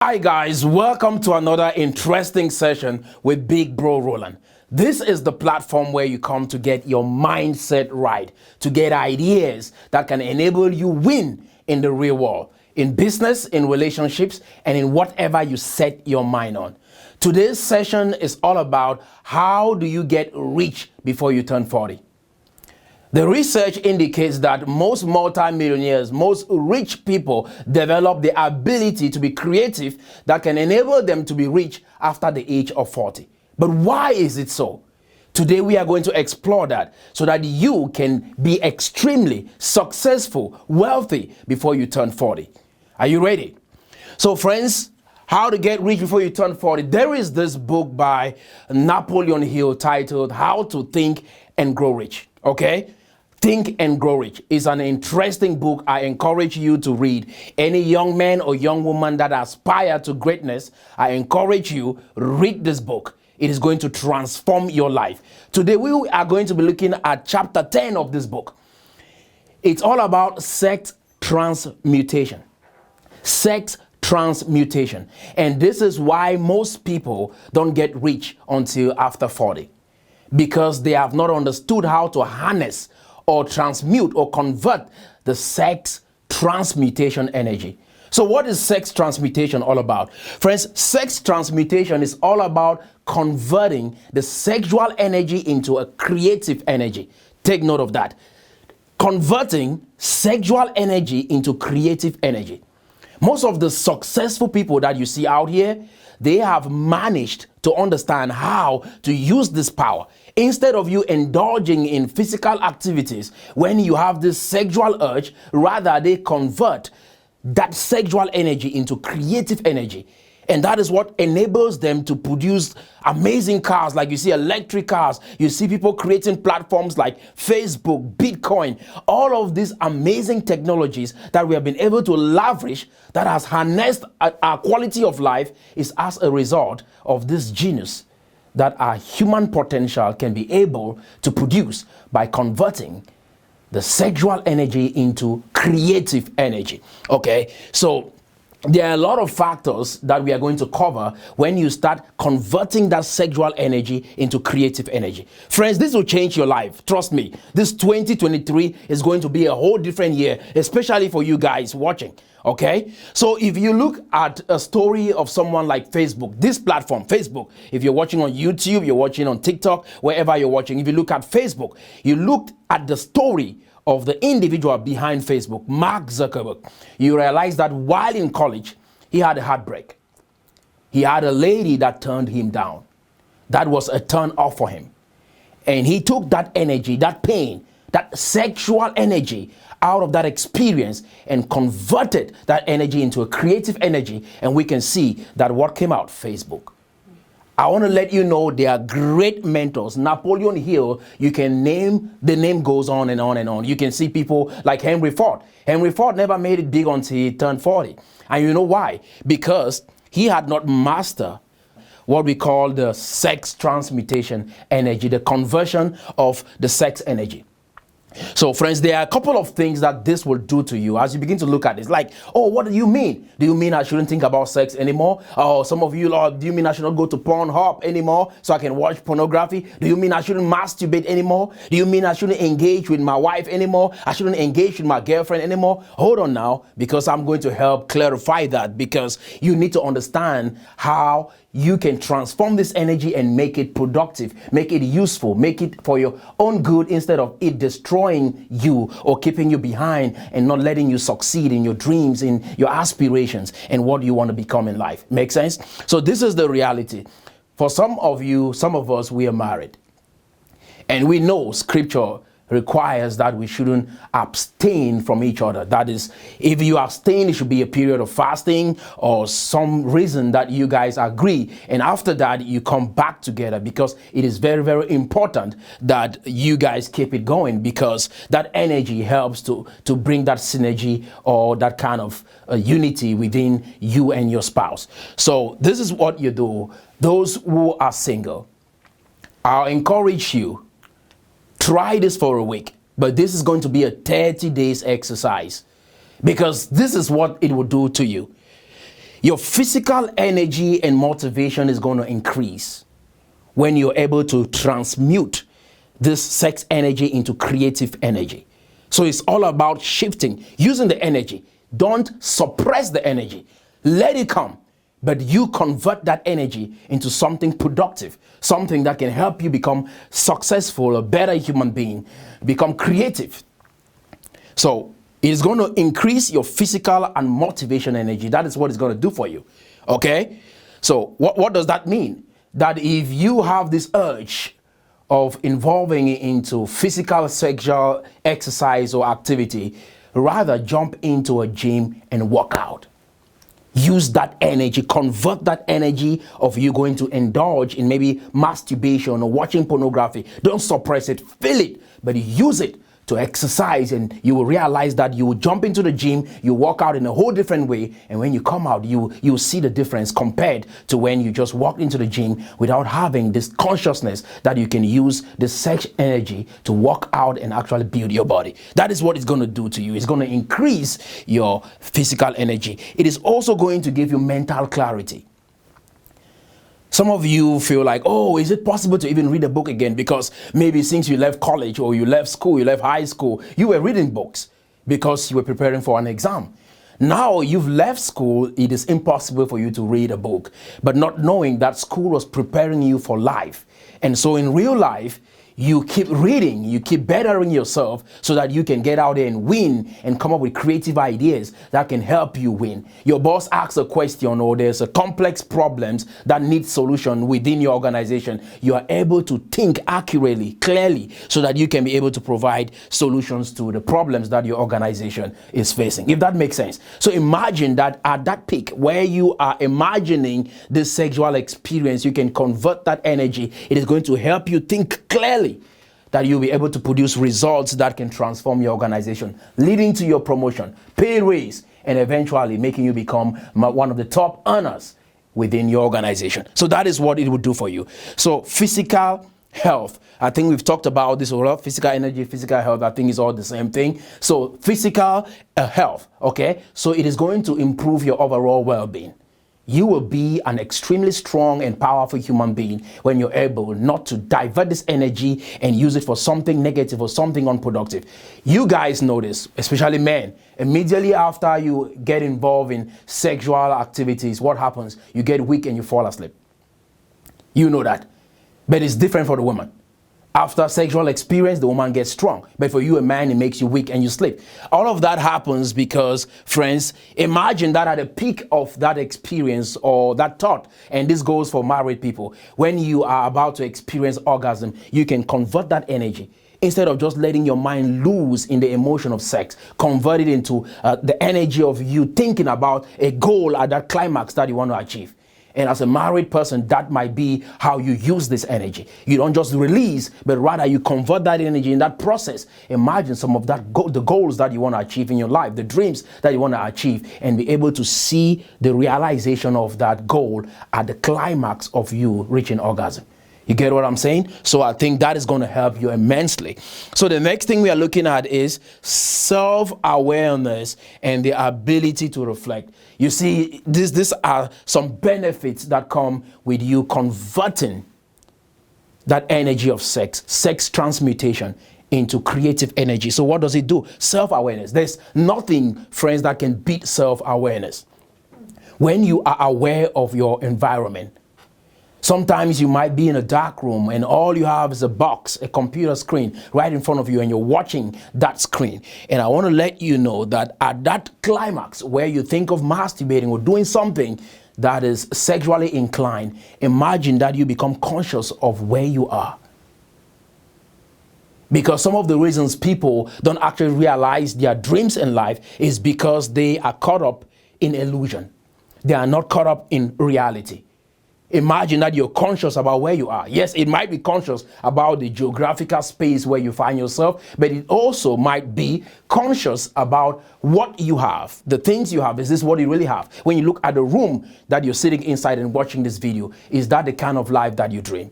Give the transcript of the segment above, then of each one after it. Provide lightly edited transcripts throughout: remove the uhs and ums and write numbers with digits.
Hi guys, welcome to another interesting session with Big Bro Roland. This is the platform where you come to get your mindset right, to get ideas that can enable you win in the real world, in business, in relationships, and in whatever you set your mind on. Today's session is all about how do you get rich before you turn 40. The research indicates that most multimillionaires, most rich people develop the ability to be creative that can enable them to be rich after the age of 40. But why is it so? Today we are going to explore that so that you can be extremely successful, wealthy before you turn 40. Are you ready? So friends, how to get rich before you turn 40. There is this book by Napoleon Hill titled How to Think and Grow Rich. Okay? Think and Grow Rich is an interesting book. I encourage you to read. Any young man or young woman that aspire to greatness, I encourage you, read this book. It is going to transform your life. Today we are going to be looking at chapter 10 of this book. It's all about sex transmutation. Sex transmutation. And this is why most people don't get rich until after 40. Because they have not understood how to harness or transmute or convert the sex transmutation energy. So what is sex transmutation all about? Friends, sex transmutation is all about converting the sexual energy into a creative energy. Take note of that. Converting sexual energy into creative energy. Most of the successful people that you see out here, they have managed to understand how to use this power. Instead of you indulging in physical activities when you have this sexual urge, rather they convert that sexual energy into creative energy. And that is what enables them to produce amazing cars, like you see electric cars. You see people creating platforms like Facebook, Bitcoin, all of these amazing technologies that we have been able to leverage that has harnessed our quality of life is as a result of this genius that our human potential can be able to produce by converting the sexual energy into creative energy. Okay, so there are a lot of factors that we are going to cover when you start converting that sexual energy into creative energy. Friends, this will change your life. Trust me, this 2023 is going to be a whole different year, especially for you guys watching. Okay, so if you look at a story of someone like Facebook, this platform, Facebook, if you're watching on YouTube, you're watching on TikTok, wherever you're watching, if you look at Facebook, you looked at the story of the individual behind Facebook, Mark Zuckerberg, you realize that while in college, he had a heartbreak. He had a lady that turned him down. That was a turn off for him. And he took that energy, that pain, that sexual energy out of that experience and converted that energy into a creative energy. And we can see that what came out, Facebook. I want to let you know there are great mentors. Napoleon Hill, you can name, the name goes on and on and on. You can see people like Henry Ford. Henry Ford never made it big until he turned 40. And you know why? Because he had not mastered what we call the sex transmutation energy, the conversion of the sex energy. So friends, there are a couple of things that this will do to you as you begin to look at this. Like, oh, what do you mean? Do you mean I shouldn't think about sex anymore? Oh, some of you, do you mean I should not go to Pornhub anymore so I can watch pornography? Do you mean I shouldn't masturbate anymore? Do you mean I shouldn't engage with my wife anymore? I shouldn't engage with my girlfriend anymore? Hold on now, because I'm going to help clarify that, because you need to understand how you can transform this energy and make it productive, make it useful, make it for your own good instead of it destroying you or keeping you behind and not letting you succeed in your dreams, in your aspirations and what you want to become in life. Make sense? So this is the reality. For some of you, some of us, we are married. And we know scripture requires that we shouldn't abstain from each other. That is, if you abstain, it should be a period of fasting or some reason that you guys agree. And after that, you come back together, because it is very, very important that you guys keep it going, because that energy helps to bring that synergy or that kind of unity within you and your spouse. So this is what you do. Those who are single, I'll encourage you, try this for a week, but this is going to be a 30 days exercise, because this is what it will do to you. Your physical energy and motivation is going to increase when you're able to transmute this sex energy into creative energy. So it's all about shifting, using the energy. Don't suppress the energy. Let it come. But you convert that energy into something productive, something that can help you become successful, a better human being, become creative. So it's going to increase your physical and motivation energy. That is what it's going to do for you. Okay? So what does that mean? That if you have this urge of involving into physical, sexual exercise or activity, rather jump into a gym and work out. Use that energy, convert that energy of you going to indulge in maybe masturbation or watching pornography. Don't suppress it, feel it, but use it to exercise, and you will realize that you will jump into the gym, you walk out in a whole different way, and when you come out, you will see the difference compared to when you just walked into the gym without having this consciousness that you can use the sex energy to walk out and actually build your body. That is what it's going to do to you. It's going to increase your physical energy. It is also going to give you mental clarity. Some of you feel like, oh, is it possible to even read a book again? Because maybe since you left college or you left school, you left high school, you were reading books because you were preparing for an exam. Now you've left school, it is impossible for you to read a book, but not knowing that school was preparing you for life. And so in real life, you keep reading, you keep bettering yourself so that you can get out there and win and come up with creative ideas that can help you win. Your boss asks a question or there's a complex problems that need solution within your organization. You are able to think accurately, clearly, so that you can be able to provide solutions to the problems that your organization is facing, if that makes sense. So imagine that at that peak where you are imagining this sexual experience, you can convert that energy. It is going to help you think clearly, that you'll be able to produce results that can transform your organization, leading to your promotion, pay raise, and eventually making you become one of the top earners within your organization. So that is what it would do for you. So physical health, I think we've talked about this a lot. Physical energy, physical health, I think is all the same thing. So physical health, okay? So it is going to improve your overall well-being. You will be an extremely strong and powerful human being when you're able not to divert this energy and use it for something negative or something unproductive. You guys know this, especially men. Immediately after you get involved in sexual activities, what happens? You get weak and you fall asleep. You know that. But it's different for the woman. After sexual experience, the woman gets strong. But for you, a man, it makes you weak and you sleep. All of that happens because, friends, imagine that at the peak of that experience or that thought, and this goes for married people, when you are about to experience orgasm, you can convert that energy. Instead of just letting your mind loose in the emotion of sex, convert it into the energy of you thinking about a goal at that climax that you want to achieve. And as a married person, that might be how you use this energy. You don't just release, but rather you convert that energy in that process. Imagine some of that the goals that you want to achieve in your life, the dreams that you want to achieve, and be able to see the realization of that goal at the climax of you reaching orgasm. You get what I'm saying? So I think that is going to help you immensely. So the next thing we are looking at is self-awareness and the ability to reflect. You see, these are some benefits that come with you converting that energy of sex transmutation into creative energy. So what does it do? Self-awareness. There's nothing, friends, that can beat self-awareness. When you are aware of your environment, sometimes you might be in a dark room and all you have is a box, a computer screen right in front of you, and you're watching that screen. And I want to let you know that at that climax where you think of masturbating or doing something that is sexually inclined, imagine that you become conscious of where you are. Because some of the reasons people don't actually realize their dreams in life is because they are caught up in illusion. They are not caught up in reality. Imagine that you're conscious about where you are. Yes, it might be conscious about the geographical space where you find yourself, but it also might be conscious about what you have, the things you have. Is this what you really have? When you look at the room that you're sitting inside and watching this video, is that the kind of life that you dream?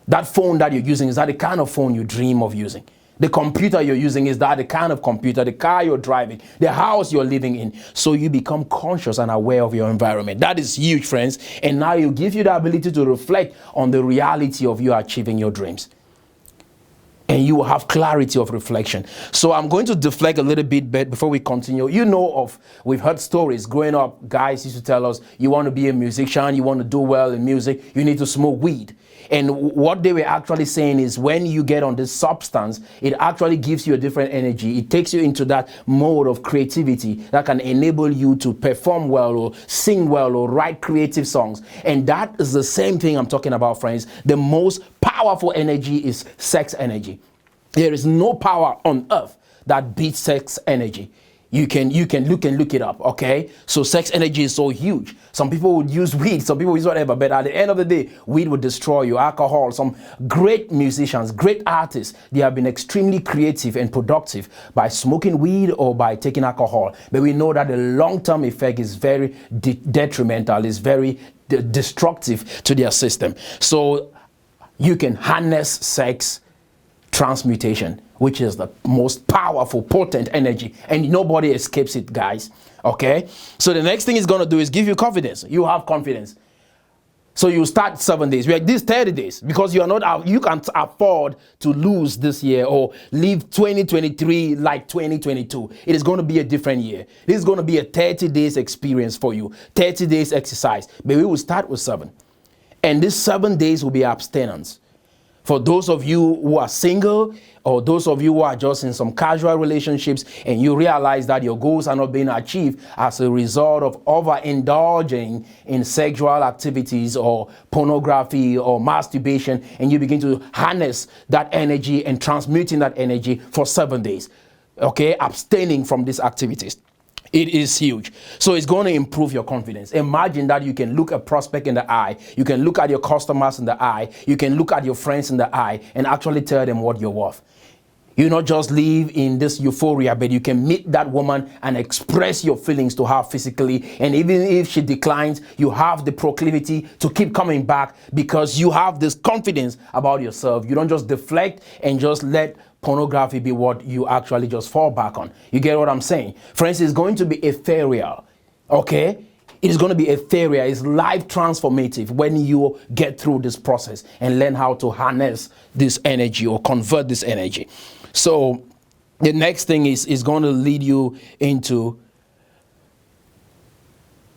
That phone that you're using, is that the kind of phone you dream of using? The computer you're using, is that the kind of computer, the car you're driving, the house you're living in. So you become conscious and aware of your environment. That is huge, friends. And now it gives you the ability to reflect on the reality of you achieving your dreams. And you will have clarity of reflection. So I'm going to deflect a little bit before we continue. We've heard stories growing up. Guys used to tell us, you want to be a musician, you want to do well in music, you need to smoke weed. And what they were actually saying is, when you get on this substance, it actually gives you a different energy. It takes you into that mode of creativity that can enable you to perform well or sing well or write creative songs. And that is the same thing I'm talking about, friends. The most powerful energy is sex energy. There is no power on earth that beats sex energy. You can look it up, okay? So sex energy is so huge. Some people would use weed, some people use whatever, but at the end of the day, weed would destroy you. Alcohol, some great musicians, great artists, they have been extremely creative and productive by smoking weed or by taking alcohol. But we know that the long-term effect is very detrimental, is very destructive to their system. So you can harness sex transmutation, which is the most powerful, potent energy, and nobody escapes it, guys. Okay, so the next thing it's going to do is give you confidence. You have confidence, so you start 7 days. We are these 30 days because you can't afford to lose this year or leave 2023 like 2022. It is going to be a different year. This is going to be a 30 days experience for you, 30 days exercise. But we will start with 7, and these 7 days will be abstinence. For those of you who are single, or those of you who are just in some casual relationships and you realize that your goals are not being achieved as a result of overindulging in sexual activities or pornography or masturbation, and you begin to harness that energy and transmuting that energy for 7 days, okay, abstaining from these activities. It is huge. So it's going to improve your confidence. Imagine that you can look a prospect in the eye. You can look at your customers in the eye. You can look at your friends in the eye and actually tell them what you're worth. You not just live in this euphoria, but you can meet that woman and express your feelings to her physically. And even if she declines, you have the proclivity to keep coming back because you have this confidence about yourself. You don't just deflect and just let pornography be what you actually just fall back on. You get what I'm saying? Friends, it's going to be ethereal, okay? It is going to be ethereal. It's life transformative when you get through this process and learn how to harness this energy or convert this energy. So the next thing is going to lead you into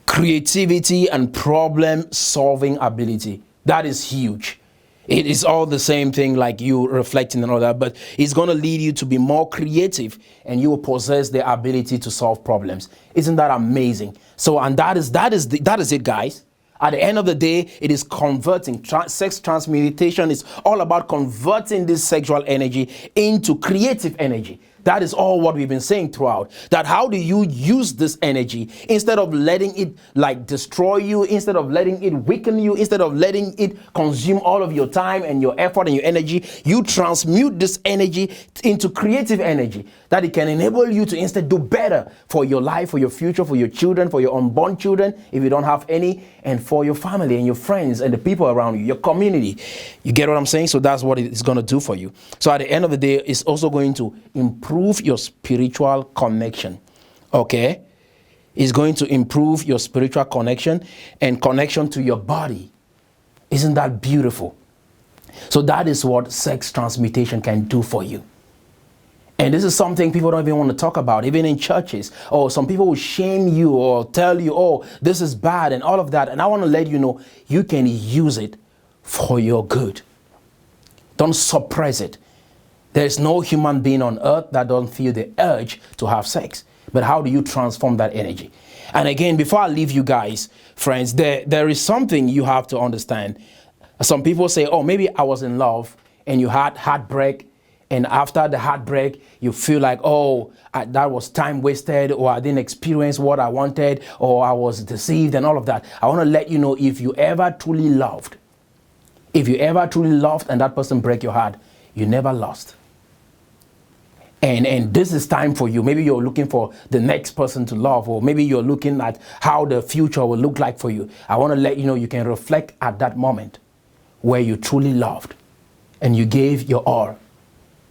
creativity and problem solving ability. That is huge. It is all the same thing like you reflecting and all that, but it's going to lead you to be more creative and you will possess the ability to solve problems. Isn't that amazing? So, and that is it, guys. At the end of the day, it is converting. Sex transmutation is all about converting this sexual energy into creative energy. That is all what we've been saying throughout. That how do you use this energy instead of letting it like destroy you, instead of letting it weaken you, instead of letting it consume all of your time and your effort and your energy, you transmute this energy into creative energy that it can enable you to instead do better for your life, for your future, for your children, for your unborn children, if you don't have any, and for your family and your friends and the people around you, your community. You get what I'm saying? So that's what it's going to do for you. So at the end of the day, it's also going to improve your spiritual connection. Okay, it's going to improve your spiritual connection and connection to your body. Isn't that beautiful? So that is what sex transmutation can do for you. And this is something people don't even want to talk about, even in churches. Or some people will shame you or tell you, oh, this is bad and all of that. And I want to let you know, you can use it for your good. Don't suppress it. There's no human being on earth that doesn't feel the urge to have sex. But how do you transform that energy? And again, before I leave you guys, friends, there is something you have to understand. Some people say, oh, maybe I was in love and you had heartbreak. And after the heartbreak, you feel like, oh, that was time wasted, or I didn't experience what I wanted, or I was deceived and all of that. I want to let you know, if you ever truly loved and that person break your heart, you never lost. And this is time for you. Maybe you're looking for the next person to love, or maybe you're looking at how the future will look like for you. I want to let you know, you can reflect at that moment where you truly loved and you gave your all.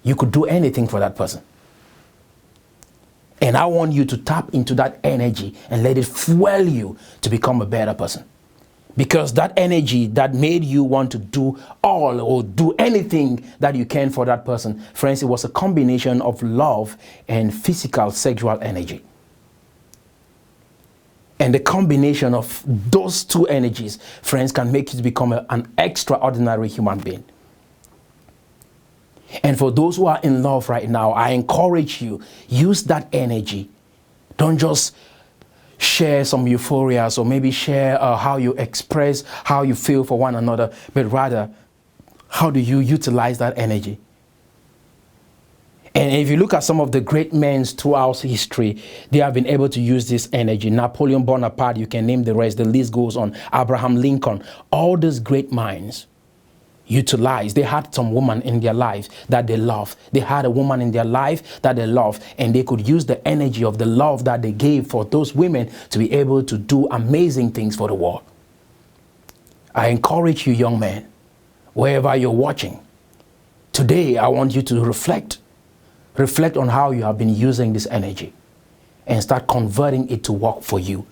you could do anything for that person. And I want you to tap into that energy and let it fuel you to become a better person. Because that energy that made you want to do all or do anything that you can for that person, friends, it was a combination of love and physical sexual energy. And the combination of those two energies, friends, can make you to become an extraordinary human being. And for those who are in love right now, I encourage you, use that energy. Don't just share some euphoria, or maybe share how you express how you feel for one another, but rather, how do you utilize that energy? And if you look at some of the great men throughout history, they have been able to use this energy. Napoleon Bonaparte, you can name the rest, the list goes on. Abraham Lincoln, all these great minds utilized. They had some woman in their life that they loved. They had a woman in their life that they loved, and they could use the energy of the love that they gave for those women to be able to do amazing things for the world. I encourage you, young men, wherever you're watching, today I want you to reflect on how you have been using this energy and start converting it to work for you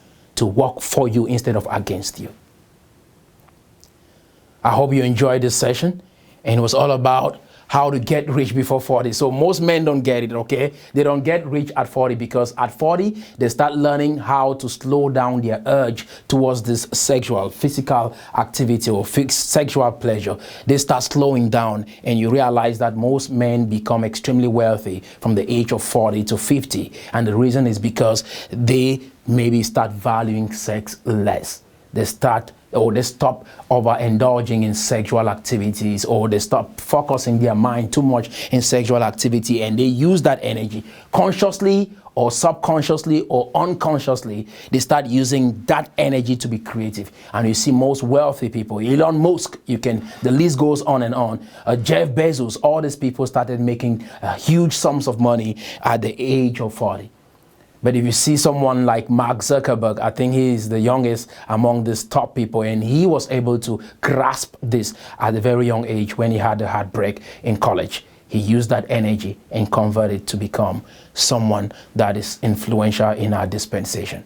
instead of against you. I hope you enjoyed this session, and it was all about how to get rich before 40. So most men don't get it, okay? They don't get rich at 40 because at 40, they start learning how to slow down their urge towards this physical activity or sexual pleasure. They start slowing down, and you realize that most men become extremely wealthy from the age of 40 to 50. And the reason is because they maybe start valuing sex less. They stop overindulging in sexual activities, or they stop focusing their mind too much in sexual activity, and they use that energy consciously or subconsciously or unconsciously. They start using that energy to be creative. And you see most wealthy people, Elon Musk, the list goes on and on. Jeff Bezos, all these people started making huge sums of money at the age of 40. But if you see someone like Mark Zuckerberg, I think he is the youngest among these top people, and he was able to grasp this at a very young age when he had a heartbreak in college. He used that energy and converted to become someone that is influential in our dispensation.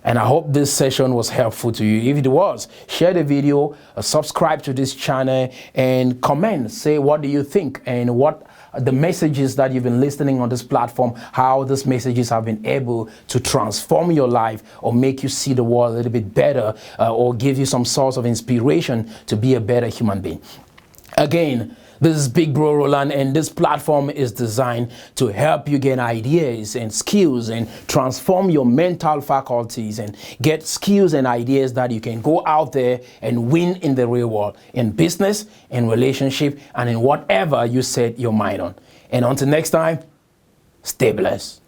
And I hope this session was helpful to you. If it was, share the video, subscribe to this channel, and comment. Say what do you think, and what the messages that you've been listening on this platform, how these messages have been able to transform your life or make you see the world a little bit better, or give you some source of inspiration to be a better human being. Again, this is Big Bro Roland, and this platform is designed to help you get ideas and skills and transform your mental faculties and get skills and ideas that you can go out there and win in the real world, in business, in relationship, and in whatever you set your mind on. And until next time, stay blessed.